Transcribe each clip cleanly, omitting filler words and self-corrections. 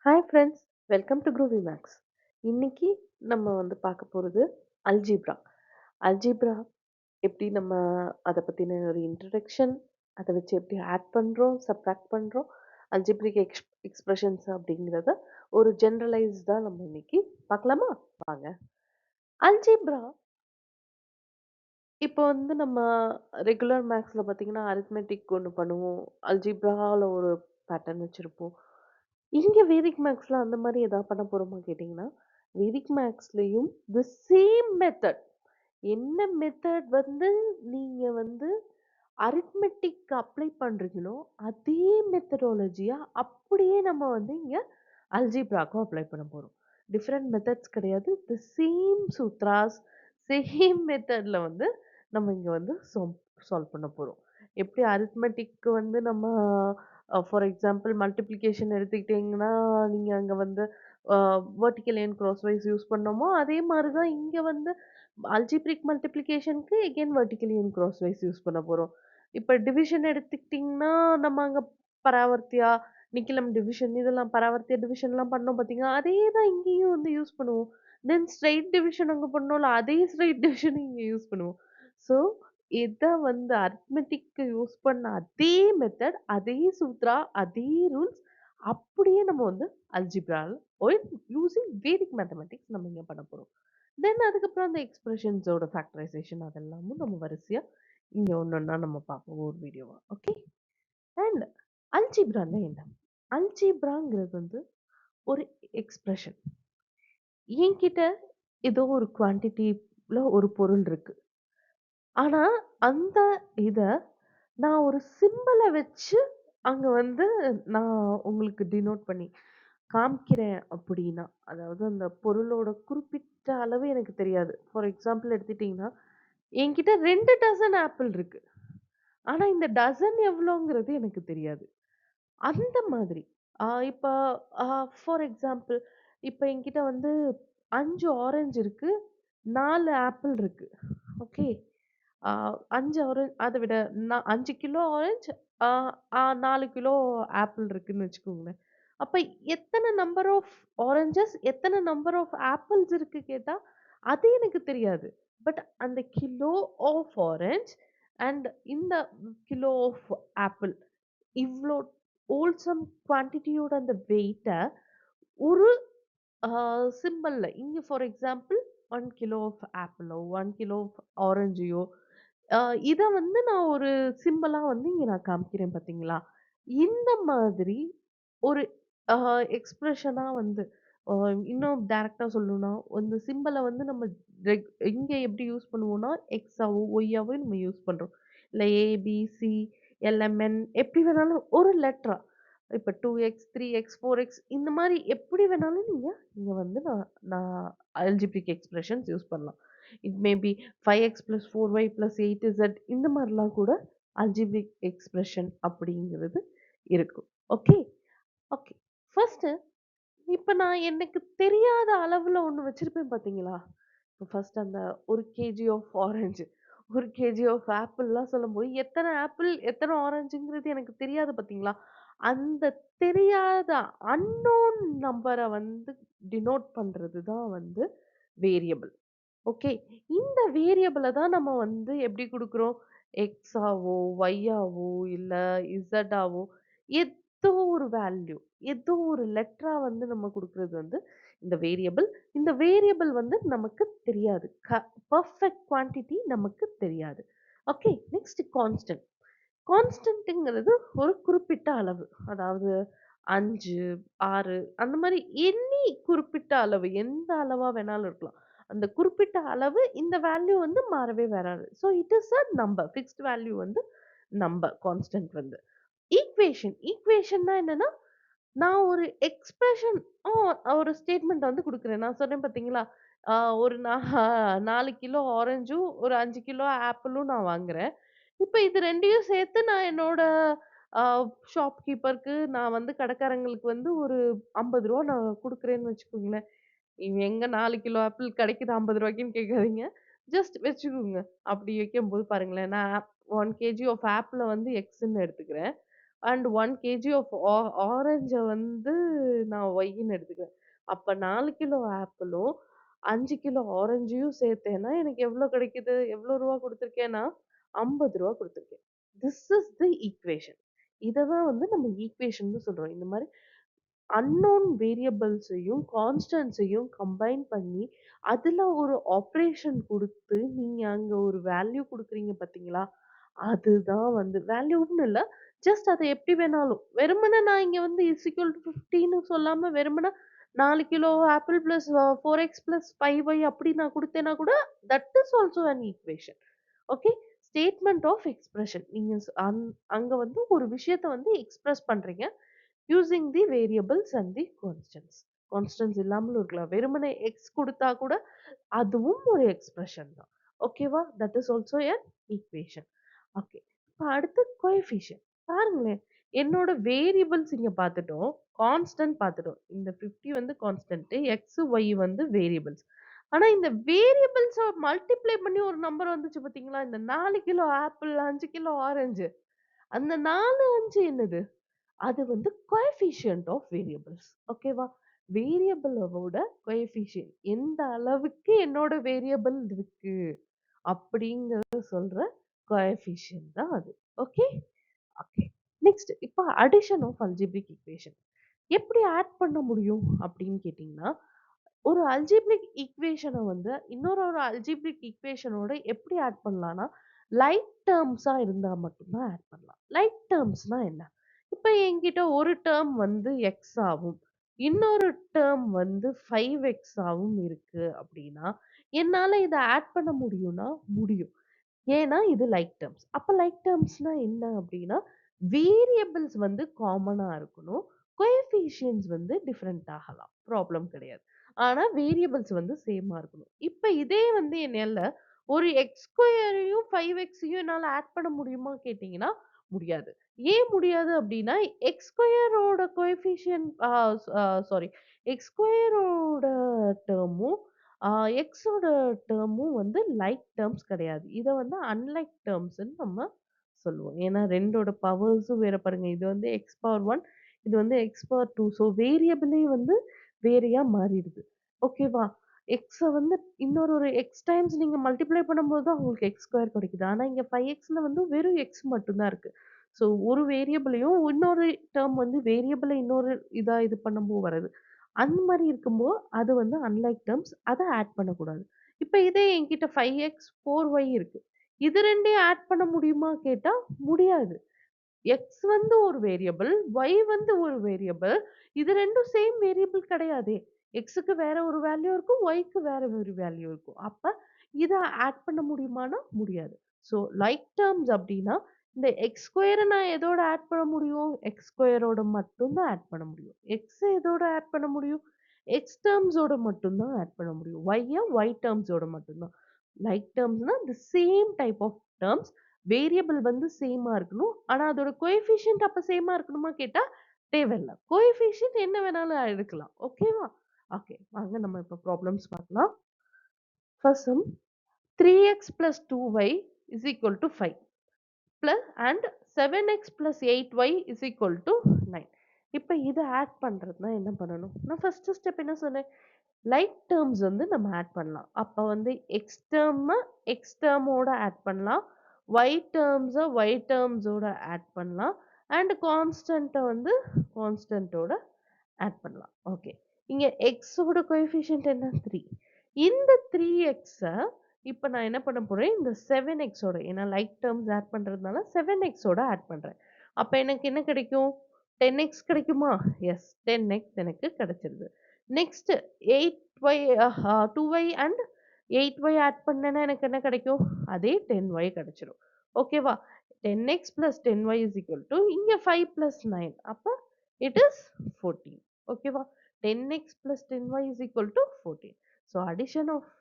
Hi friends, welcome to Groovy Maths. இன்னைக்கு நம்ம பார்க்க போகிறது அல்ஜீப்ரா. அல்ஜீப்ரா எப்படி நம்ம அதை பற்றின ஒரு இன்ட்ரடக்ஷன், அதை வச்சு எப்படி ஆட் பண்ணுறோம், சப்ராக்ட் பண்ணுறோம், அல்ஜிப்ரிக் எக்ஸ்பிரஷன்ஸ் அப்படிங்கிறத ஒரு ஜென்ரலைஸ்டாக நம்ம இன்னைக்கு பார்க்கலாமா? வாங்க. அல்ஜீப்ரா இப்போ நம்ம ரெகுலர் மேக்ஸில் பார்த்தீங்கன்னா அரித்மெட்டிக் ஒன்று பண்ணுவோம், அல்ஜீப்ராவில் ஒரு பேட்டர்ன் வச்சுருப்போம். இங்க வேதிக் மேக்ஸ்ல அந்த மாரி ஏதாவது பண்ண போறோமா கேட்டீங்கன்னா, வேதிக் மேக்ஸ்லயும் தி சேம் மெத்தட். என்ன மெத்தட் நீங்க அரித்மெட்டிக் அப்ளை பண்றீங்களோ, அதே மெத்தடாலஜிய அப்படியே நம்ம இங்க அல்ஜீப்ராக்கும் அப்ளை பண்ண போறோம். டிஃபரண்ட் மெத்தட்ஸ் கிடையாது. தி சேம் சூத்ராஸ், சேம் மெத்தட்ல நம்ம இங்க சால்வ் பண்ண போறோம். எப்படி அரித்மெட்டிக் நம்ம ஃபார் எக்ஸாம்பிள் மல்டிப்ளிகேஷன் எடுத்துக்கிட்டீங்கன்னா, நீங்க அங்க vertical and crosswise use பண்ணோமோ, அதே மாரி தான் இங்க அல்ஜீப்ரிக் மல்டிப்ளிகேஷனுக்கு again vertically and crosswise use பண்ண போறோம். இப்ப டிவிஷன் எடுத்துக்கிட்டீங்கன்னா, நம்ம அங்க பராவர்த்தியா, நிக்கிலம் டிவிஷன் இதெல்லாம் பராவர்த்தியா டிவிஷன்லாம் பண்ணோம் பார்த்தீங்களா, அதே தான் இங்கேயும் யூஸ் பண்ணுவோம். தென் ஸ்ட்ரெய்ட் டிவிஷன் அங்க பண்ணோம்ல, அதே ஸ்ட்ரெய்ட் டிவிஷன் இங்க யூஸ் பண்ணுவோம். ஸோ, இத அரித்மெட்டிக்க்கு யூஸ் பண்ண அதே மெத்தட், அதே சூத்ரா, அதே ரூல்ஸ் அப்படியே நம்ம அல்ஜீப்ரால யூசிங் வேதிக் மேத்தமேட்டிக்ஸ் நம்ம இங்க பண்ண போறோம். தென் அதுக்கப்புறம் அந்த எக்ஸ்பிரஷன்ஸோட ஃபேக்டரைசேஷன் அதெல்லாமும் நம்ம வரிசையா இங்க ஒண்ணொண்ணா நம்ம பார்ப்போம் ஒரு வீடியோவா. ஓகே. அண்ட் அல்ஜீப்ரான்னா என்ன? அல்ஜீப்ராங்கிறது ஒரு எக்ஸ்பிரஷன். என்கிட்ட ஏதோ ஒரு குவான்டிட்டில ஒரு பொருள் இருக்கு. ஆனா, அந்த இத நான் ஒரு சிம்பல வச்சு அங்க நான் உங்களுக்கு டினோட் பண்ணி காமிக்கிறேன் அப்படின்னா, அதாவது அந்த பொருளோட குறிப்பிட்ட அளவு எனக்கு தெரியாது. ஃபார் எக்ஸாம்பிள் எடுத்துட்டீங்கன்னா, என்கிட்ட 2 டசன் ஆப்பிள் இருக்கு. ஆனா, இந்த டசன் எவ்வளோங்கிறது எனக்கு தெரியாது. அந்த மாதிரி. இப்ப அ ஃபார் எக்ஸாம்பிள் இப்ப என்கிட்ட 5 ஆரஞ்சு இருக்கு. 4 ஆப்பிள் இருக்கு. ஓகே. ஆ 5 அத விட 5 கிலோ ஆரஞ்சு, ஆ ஆ 4 கிலோ ஆப்பிள் இருக்குன்னு வச்சுக்கோங்களேன். அப்ப எத்தன நம்பர் ஆஃப் ஆரஞ்சஸ், எத்தன நம்பர் ஆஃப் ஆப்பிள்ஸ் இருக்கு கேட்டா, அது எனக்கு தெரியாது. பட் அந்த கிலோ ஆஃப் ஆரஞ்ச் அண்ட் இந்த கிலோ ஆஃப் ஆப்பிள் இவ்ளோ ஹோல்சம் குவான்டிட்டியோட அந்த வெயிட்ட ஒரு ஆ சிம்பல்ல இங்க ஃபார் எக்ஸாம்பிள் 1 கிலோ ஆஃப் ஆப்பிளோ, 1 கிலோ ஆஃப் ஆரஞ்சையோ, அ இத நான் ஒரு சிம்பலா இங்க நான் காமிக்கிறேன் பார்த்தீங்களா? இந்த மாதிரி ஒரு அ எக்ஸ்பிரஷனா அ இன்னும் டைரக்ட்டா சொல்லணும்னா, இந்த சிம்பல நம்ம இங்க எப்படி யூஸ் பண்ணுவோம்னா, எக்ஸாவோ, ஒய்யாவோ நம்ம யூஸ் பண்றோம். இல்ல ஏ, பி, சி, எல்-எம்-என் எப்படி வேணாலும் ஒரு லெட்டரா. இப்ப 2x, 3x, 4x இந்த மாரி எப்படி வேணாலும் நீங்க இங்க நான் நான் அல்ஜிப்ரிக் எக்ஸ்பிரஷன்ஸ் யூஸ் பண்ணலாம். It may be 5x + 4y + 8z இந்த மாரிலாம் கூட அல்ஜிப்ரிக் எக்ஸ்பிரஷன் அப்படிங்கிறது இருக்கும். Okay, okay. ஃபர்ஸ்ட்டு இப்ப நான் எனக்கு தெரியாத அளவுல ஒண்ணு வச்சிருப்பேன் பார்த்தீங்களா? இப்ப ஃபர்ஸ்ட் அந்த 1 KG of orange, 1 KG of ஆப்பிள்லாம் சொல்லும்போது, எத்தன ஆப்பிள், எத்தன ஆரஞ்சுங்கிறது எனக்கு தெரியாது பார்த்தீங்களா? அந்த தெரியாத அன்னோன் நம்பர டினோட் பண்றது தான் வேரியபிள். ஓகே. இந்த வேரியபிள தான் நம்ம எப்படி குடுக்குறோம்? எக்ஸாவோ, ஒய்யாவோ, இல்ல இசட்டாவோ ஏதோ ஒரு வேல்யூ, ஏதோ ஒரு லெட்டரா நம்ம குடுக்குறது இந்த வேரியபிள். இந்த வேரியபிள் நமக்கு தெரியாது. பெர்ஃபெக்ட் குவான்டிட்டி நமக்கு தெரியாது. ஓகே. Next constant. கான்ஸ்டன்ட்ங்கிறது ஒரு குறிப்பிட்ட அளவு. அதாவது 5, 6 அந்த மாரி எனி குறிப்பிட்ட அளவு. எந்த அளவா வேணாலும் இருக்கலாம். அந்த குறிப்பிட்ட அளவு இந்த வேல்யூ மாறவே வராது. So it is a number. Fixed value number constant equation. ஈக்குவேஷன்னா என்னன்னா, நான் ஒரு எக்ஸ்பிரஷன் ஆ ஒரு ஸ்டேட்மெண்ட் குடுக்குறேன். நான் சொன்னேன் பார்த்தீங்களா? அ ஒரு 4 கிலோ ஆரஞ்சும், ஒரு 5 கிலோ ஆப்பிளும் நான் வாங்குறேன். இப்ப இது 2யும் சேர்த்து நான் என்னோட அ ஷாப் கீப்பருக்கு நான் கடைக்காரங்களுக்கு ஒரு ரூ. 50 நான் குடுக்குறேன்னு வச்சுக்கோங்களேன். இவங்க எங்க 4 கிலோ ஆப்பிள் கிடைக்குது ரூ. 50ன்னு கேட்காதீங்க. ஜஸ்ட் வச்சுக்கோங்க. அப்படி வைக்கும்போது பாருங்களேன், நான் 1 கேஜி ஆஃப் ஆப்பிள எக்ஸ்ன்னு எடுத்துக்கிறேன். அண்ட் 1 கேஜி ஆஃப் ஆரஞ்ச வந்து நான் ஒய்ன்னு எடுத்துக்கிறேன். அப்ப 4 கிலோ ஆப்பிளும், 5 கிலோ ஆரஞ்சையும் சேர்த்தேன்னா, எனக்கு எவ்வளோ கிடைக்குது? எவ்வளோ ரூவா குடுத்துருக்கேன்னா, ரூ. 50 குடுத்துருக்கேன். This is the equation. இத தான் வந்து நம்ம ஈக்வேஷன்னு சொல்றோம். இந்த மாரி அன்னோன் வேரியபிள்ஸையும், கான்ஸ்டன்ட்ஸையும் கம்பைன் பண்ணி, அதுல ஒரு ஆப்பரேஷன் குடுத்து, நீங்க அங்க ஒரு வேல்யூ குடுக்குறீங்க பார்த்தீங்களா? அதுதான் வந்து வேல்யூன்னு இல்ல. ஜஸ்ட் அத எப்படி வேணாலும். வெறுமனே நான் இங்க வந்து இஸ் ஈக்குவல் டூ 50ன்னு சொல்லாம வெறுமனே 4 kilo apple plus 4x plus 5y அப்படி நான் குடுத்தேன்னா கூட, that is also an equation. Okay. Statement of expression. நீங்க அங்க வந்து ஒரு விஷயத்த வந்து எக்ஸ்பிரஸ் பண்றீங்க. Using the variables and the constants. Constants இல்லாமலும் இருக்கலாம். வெறுமனே எக்ஸ் குடுத்தா கூட அதுவும் ஒரு எக்ஸ்பிரஷன் தான். ஓகேவா? That is also a equation. Okay. இப்ப அடுத்து கோஎஃபிஷியன்ட். பாருங்களேன். என்னோட வேரியபிள்ஸ் இங்க பார்த்துட்டோம். கான்ஸ்டன்ட் பார்த்துட்டோம். இந்த 50 வந்து கான்ஸ்டன்ட். எக்ஸ், ஒய் வந்து வேரியபிள்ஸ். ஆனா இந்த வேரியபிள்ஸ மல்டிப்ளை பண்ணி ஒரு நம்பர் வந்துச்சு பார்த்தீங்களா? இந்த 4 கிலோ ஆப்பிள், 5 கிலோ ஆரஞ்சு. அந்த 4, 5 என்னது? அது வந்து கோஎஃபிஷியன்ட் ஆஃப் வேரியபிள்ஸ். ஓகேவா? வேரியபிளோட கோஎஃபிஷியன்ட் எந்த அளவுக்கு என்னோட வேரியபிள் இருக்கு அப்படிங்கிறத சொல்ற கோஎஃபிஷியன்ட் தான் அது. ஓகே? ஓகே. நெக்ஸ்ட் இப்ப அடிஷன் ஆஃப் அல்ஜீப்ரிக் ஈக்வேஷன். எப்படி ஆட் பண்ண முடியும் அப்படின்னு கேட்டீங்கன்னா, ஒரு அல்ஜீப்ரிக் ஈக்வேஷன வந்து இன்னொரு அல்ஜீப்ரிக் ஈக்வேஷனோட எப்படி ஆட் பண்ணலாம்னா, லைக் டெர்ம்ஸா இருந்தா மட்டும் தான் ஆட் பண்ணலாம். லைக் டெர்ம்ஸ்னா என்ன? இப்ப என்கிட்ட ஒரு டெர்ம் வந்து எக்ஸ் ஆவும். இன்னொரு டெர்ம் வந்து 5x ஆவும் இருக்கு அப்படின்னா, என்னால இத ஆட் பண்ண முடியும்னா முடியும். ஏன்னா இது லைக் டெர்ம்ஸ். அப்ப லைக் டெர்ம்ஸ்னா என்ன அப்டின்னா, வேரியபிள்ஸ் வந்து காமனா இருக்கணும். கோஎஃபிஷியன்ட்ஸ் வந்து டிஃபரெண்ட் ஆகலாம். ப்ராப்ளம் கிடையாது. ஆனா வேரியபிள்ஸ் வந்து சேமா இருக்கணும். இப்ப இதே வந்து என்னால ஒரு எக்ஸ் ஸ்கொயரையும் 5xயும் என்னால ஆட் பண்ண முடியுமா கேட்டீங்கன்னா, முடியாது. ஏன் முடியாது அப்டின்னா, எக்ஸ் ஸ்கொயரோட கோஎஃபிஷியன்ட் சாரி எக்ஸ் ஸ்கொயரோட டெர்மும் ஆ எக்ஸோட டெர்மும் வந்து லைக் டெர்ம்ஸ் கிடையாது. இத வந்து அன்லைக் டெர்ம்ஸ்ன்னு நம்ம சொல்லுவோம். ஏன்னா 2ஓட பவர்ஸும் வேற பாருங்க. இது வந்து எக்ஸ் பவர் 1 இது வந்து எக்ஸ் பவர் 2. ஸோ வேரியபிளே வந்து வேறையா மாறிடுது. ஓகேவா? எக்ஸ வந்து இன்னொரு ஒரு எக்ஸ் டைம்ஸ் நீங்க மல்டிப்ளை பண்ணும்போது தான் உங்களுக்கு எக்ஸ் ஸ்கொயர் கிடைக்குது. ஆனா இங்க 5xல வந்து வெறும் எக்ஸ் மட்டும் தான் இருக்கு. ஸோ ஒரு வேரியபிளையும் இன்னொரு டெர்ம் வந்து வேரியபிள இன்னொரு இதா இது பண்ணும்போது வருது. அந்த மாரி இருக்கும்போ, அது வந்து அன்லைக் டெர்ம்ஸ். அத ஆட் பண்ணக்கூடாது. இப்ப இதே என்கிட்ட 5x, 4y இருக்கு. இது 2யும் ஆட் பண்ண முடியுமா கேட்டா, முடியாது. எக்ஸ் வந்து ஒரு வேரியபிள், ஒய் வந்து ஒரு வேரியபிள். இது 2ம் சேம் வேரியபிள் கிடையாதே! எக்ஸ்‌க்கு வேற ஒரு வேல்யூ இருக்கும். ஒய்க்கு வேற ஒரு வேல்யூ இருக்கும். அப்ப இத ஆட் பண்ண முடியுமான்னா, முடியாது. ஸோ லைக் டெர்ம்ஸ் அப்டின்னா, இந்த எக்ஸ் ஸ்கொயர நான் எதோட ஆட் பண்ண முடியும்? எக்ஸ் ஸ்கொயரோட மட்டும் தான் ஆட் பண்ண முடியும். எக்ஸ எதோட ஆட் பண்ண முடியும்? எக்ஸ் டெர்ம்ஸோட மட்டும் தான் ஆட் பண்ண முடியும். ஒய் டெர்ம்ஸோட மட்டும் தான். லைக் டெர்ம்ஸ்னா, the same type of terms. Variable வந்து சேமா இருக்கணும். ஆனா அதோட கோஎஃபிஷியன்ட் அப்ப சேமா இருக்கணுமா கேட்டா, தேவையில்ல. கோஎஃபிஷியன்ட் என்ன வேணாலும் எடுக்கலாம். ஓகேவா? ஓகே. வாங்க நம்ம இப்ப ப்ராப்ளம்ஸ் பார்க்கலாம். First sum 3x plus 2y is equal to 5 plus and 7x plus 8y is equal to 9. இப்ப இத ஆட் பண்றதுன்னா என்ன பண்ணணும்? நான் ஃபர்ஸ்ட் ஸ்டெப் என்ன சொன்னேன்? லைக் டெர்ம்ஸ் வந்து நம்ம ஆட் பண்ணலாம். அப்ப வந்து எக்ஸ் டெர்மோட ஆட் பண்ணலாம். ஒய் ஒய் டெர்ம்ஸோட ஆட் பண்ணலாம். அண்ட் கான்ஸ்டன்ட்ட வந்து கான்ஸ்டன்ட்டோட ஆட் பண்ணலாம். ஓகே. இங்க xோட கோஎஃபிஷியன்ட் என்ன? 3. இந்த 3xஅ இப்ப நான் என்ன பண்ண போறேன், இந்த 7xோட ஏன்னா லைக் டெர்ம்ஸ் ஆட் பண்றதுனால 7xோட ஆட் பண்றேன். அப்ப எனக்கு என்ன கிடைக்கும்? 10x கிடைக்குமா? எஸ் 10x எனக்கு கிடைச்சிருது. Next 8y 2y and 8y add பண்ணேன்னா எனக்கு என்ன கிடைக்கும்? அதே 10y கிடைச்சிரும். ஓகேவா? 10x plus 10y is equal to இங்க 5 plus 9. அப்ப இட் இஸ் 14. ஓகேவா? 10x plus 10y is equal to 14. So addition of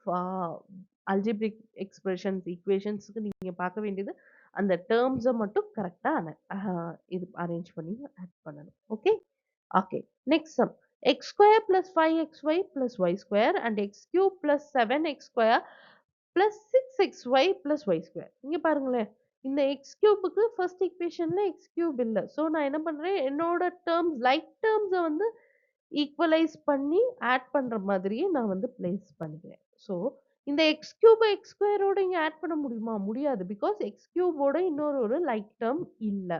algebraic expressions ஈக்குவேஷன்ஸ்க்கு நீங்க பார்க்க வேண்டியது அந்த டெர்ம்ஸ மட்டும் கரெக்ட்டா இது அரேஞ்ச் பண்ணி ஆட் பண்ணணும். Okay? Okay. Next sum. x square plus 5xy plus y square and x cube plus 7x square plus 6xy plus y square. இங்க பாருங்களேன். இந்த எக்ஸ் கியூப்க்கு ஃபர்ஸ்ட் ஈக்குவேஷன்ல எக்ஸ் கியூப் இல்ல. ஸோ நான் என்ன பண்றேன், என்னோட டெர்ம்ஸ் லைக் டெர்ம்ஸ வந்து ஈக்குவலைஸ் பண்ணி ஆட் பண்ற மாதிரியே நான் வந்து பிளேஸ் பண்ணிக்கிறேன். ஸோ இந்த எக்ஸ் கியூப எக்ஸ் ஸ்கொயரோட இங்க ஆட் பண்ண முடியுமா? முடியாது. பிகாஸ் எக்ஸ் கியூபோட இன்னொரு ஒரு லைக் டெர்ம் இல்ல.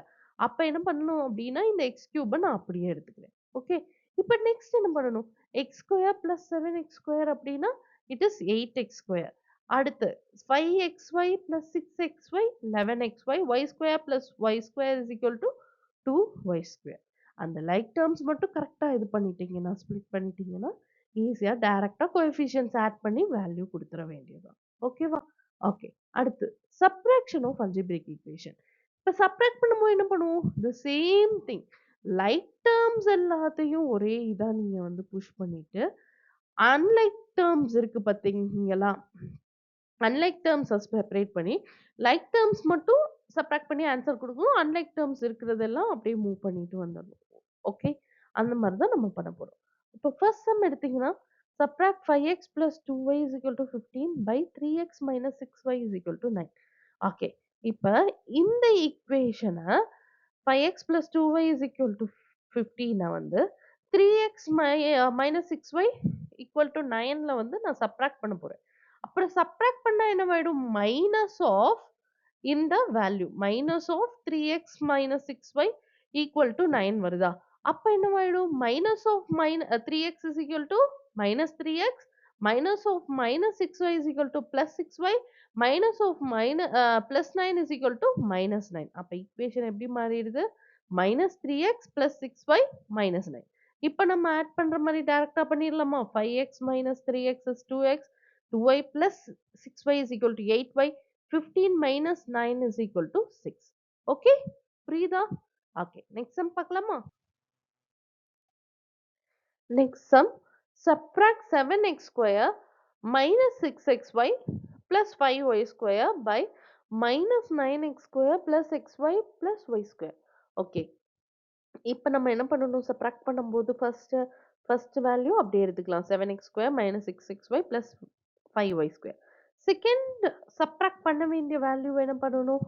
அப்ப என்ன பண்ணணும் அப்டின்னா, இந்த எக்ஸ் கியூப நான் அப்படியே எடுத்துக்கிறேன். ஓகே. இப்ப நெக்ஸ்ட் என்ன பண்ணணும்? X square plus 7x square அப்டின்னா, இட் இஸ் 8x ஸ்கொயர். அடுத்து 5xy plus 6xy 11xy y square plus y square is equal to 2y square. அந்த லைக் டெர்ம்ஸ் மட்டும் கரெக்ட்டா இது பண்ணிட்டீங்கன்னா, ஸ்ப்ளிட் பண்ணிட்டீங்கன்னா, ஈஸியா டைரக்ட்டா கோஎஃபிஷியன்ட்ஸ் ஆட் பண்ணி வேல்யூ குடுத்துற வேண்டியதுதான். ஓகேவா? ஓகே. அடுத்து சப்ட்ராக்ஷன் ஆஃப் அல்ஜீப்ரிக் ஈக்குவேஷன். இப்ப சப்ட்ராக்ட் பண்ணும்போது என்ன பண்ணுவோம்? The same thing. Like terms எல்லாத்தையும் ஒரே இதா நீங்க வந்து புஷ் பண்ணிட்டு, அன்லைக் டெர்ம்ஸ் இருக்கு பார்த்தீங்களா? அன்லைக் டெர்ம்ஸ செப்பரேட் பண்ணி, லைக் டெர்ம்ஸ் மட்டும் சப்ட்ராக்ட் பண்ணி ஆன்ஸர் குடுக்கணும். அன்லைக் டெர்ம்ஸ் இருக்கிறதெல்லாம் அப்படியே மூவ் பண்ணிட்டு வந்துரணும். ஓகே. அந்த மாரி தான் நம்ம பண்ண போறோம். இப்போ ஃபர்ஸ்ட் சம் எடுத்தீங்கன்னா, subtract 5x + 2y = 15 by 3x - 6y = 9. Okay. இப்ப இந்த ஈக்குவேஷன 5x + 2y = 15 வந்து 3x - 6y = 9ல வந்து நான் சப்ட்ராக்ட் பண்ண போறேன். அப்புறம் சப்ட்ராக்ட் பண்ணா என்னவாயிடும்? மைனஸ் ஆஃப் இந்த வேல்யூ. மைனஸ் ஆஃப் 3x - 6y = 9 வருதா? அப்ப என்னவாயிடும்? Minus of 3x -3x minus of -6y +6y minus of +9 -9. அப்ப ஈக்குவேஷன் எப்படி மாறிடுது? -3x + 6y -9. இப்ப நம்ம ஆட் பண்ற மாரி டைரக்ட்டா பண்ணிரலாமா? 5x - 3x is 2x, 2y + 6y = 8y, 15 - 9 = 6. Okay? புரியுதா? ஓகே. நெக்ஸ்ட் சம் பார்க்கலாமா? Next sum, subtract 7x square minus 6xy plus 5y square by minus 9x square plus xy plus y square. Okay. இப்ப நம்ம என்ன பண்ணணும்? Subtract பண்ணும்போது first value அப்படியே எடுத்துக்கலாம். 7x square minus 6xy plus 5y square. Second subtract பண்ண வேண்டிய value என்ன பண்ணணும்?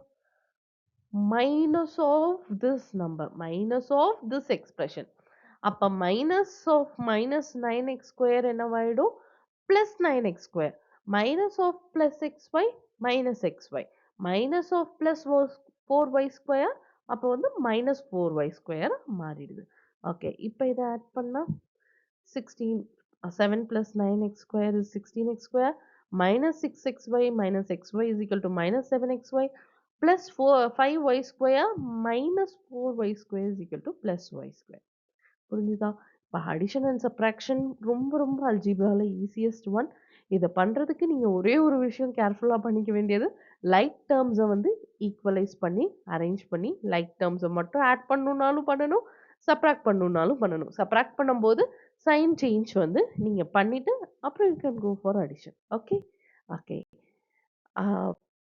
minus of this number, minus of this expression. அப்ப minus of minus 9x square என்னவாயிடும்? plus 9x square. Minus of plus xy minus xy. Minus of plus 4y square அப்ப வந்து minus 4y square மாறிடுது. Okay. இப்ப இத add பண்ணா 16 7 plus 9x square is 16x square minus 6xy minus xy is equal to minus 7xy plus 5y square minus 4y square is equal to plus y square. புரிஞ்சுதா? இப்ப addition and subtraction ரொம்ப ரொம்ப அல்ஜீப்ரால easiest one. இத பண்றதுக்கு நீங்க ஒரே ஒரு விஷயம் கேர்ஃபுல்லா பண்ணிக்க வேண்டியது, லைக் டெர்ம்ஸ வந்து ஈக்குவலைஸ் பண்ணி, அரேஞ்ச் பண்ணி, லைக் டெர்ம்ஸ மட்டும் ஆட் பண்ணணும்னாலும் பண்ணணும், சப்ட்ராக்ட் பண்ணணும்னாலும் பண்ணணும். சப்ட்ராக்ட் பண்ணும்போது சைன் சேஞ்ச் வந்து நீங்க பண்ணிட்டு, அப்புறம் you can go for addition. Okay? Okay. ஆ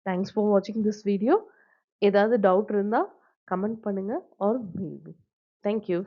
தேங்க்ஸ் ஃபார் வாட்சிங் திஸ் வீடியோ. ஏதாவது டவுட் இருந்தா கமெண்ட் பண்ணுங்க or mail me. Thank you.